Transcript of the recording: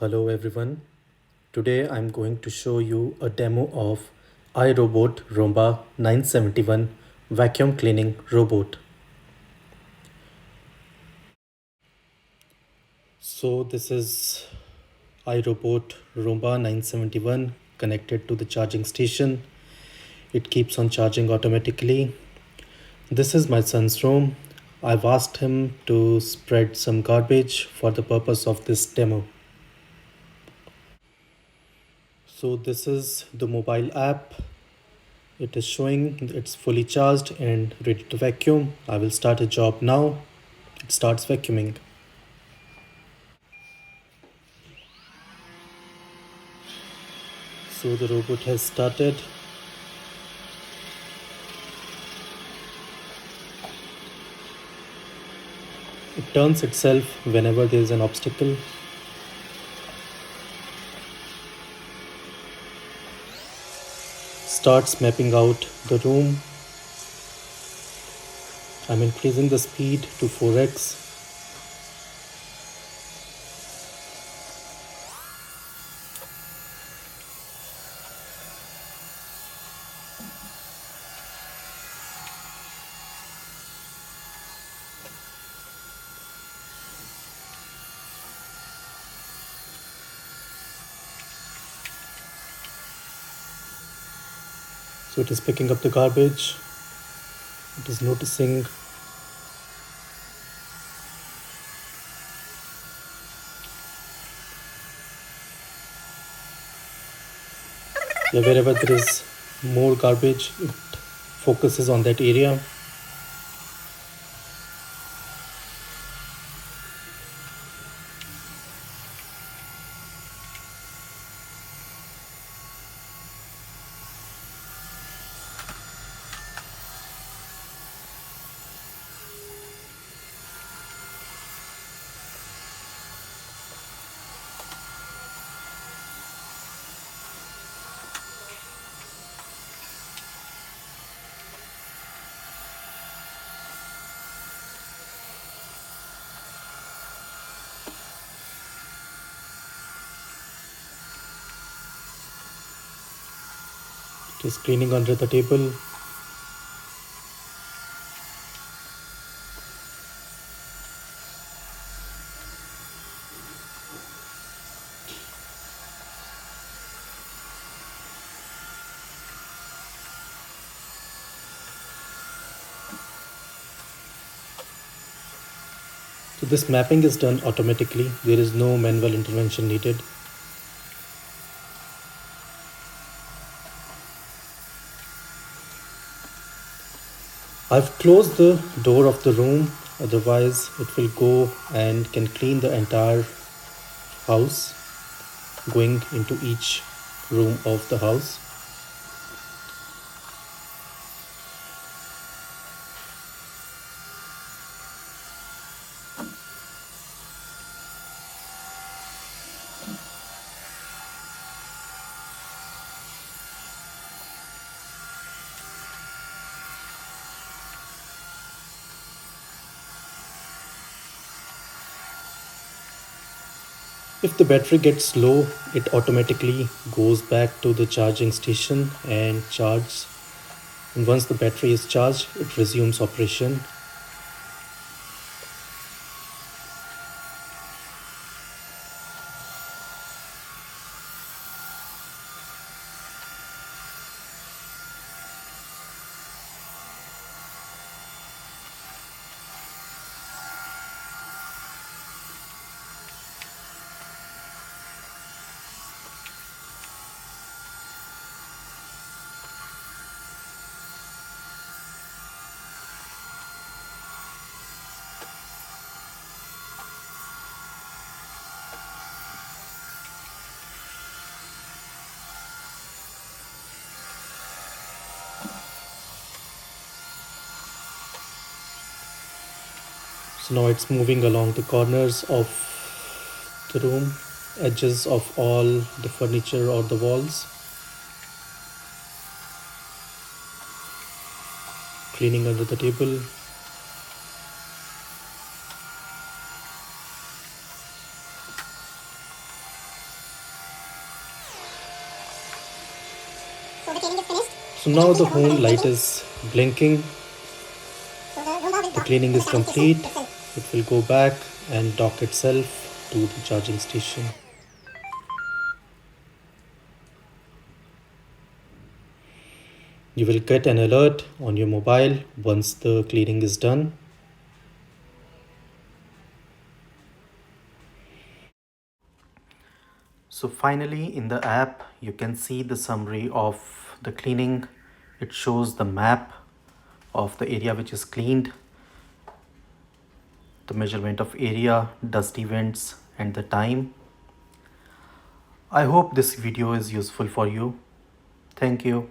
Hello everyone. Today I'm going to show you a demo of iRobot Roomba 971 vacuum cleaning robot. So this is iRobot Roomba 971 connected to the charging station. It keeps on charging automatically. This is my son's room. I've asked him to spread some garbage for the purpose of this demo. So this is the mobile app. It is showing it's fully charged and ready to vacuum. I will start a job now. It starts vacuuming. So the robot has started. It turns itself whenever there is an obstacle. Starts mapping out the room. I'm increasing the speed to 4x. So it is picking up the garbage. It is noticing. Yeah, wherever there is more garbage, it focuses on that area. It is cleaning under the table. So this mapping is done automatically. There is no manual intervention needed. I've closed the door of the room, otherwise it will go and can clean the entire house, going into each room of the house. If the battery gets low, it automatically goes back to the charging station and charges. And once the battery is charged, it resumes operation. So now it's moving along the corners of the room, edges of all the furniture or the walls, cleaning under the table. So now the whole light is blinking. The cleaning is complete. It will go back and dock itself to the charging station. You will get an alert on your mobile once the cleaning is done. So finally, in the app, you can see the summary of the cleaning. It shows the map of the area which is cleaned, the measurement of area, dust events, and the time. I hope this video is useful for you. Thank you.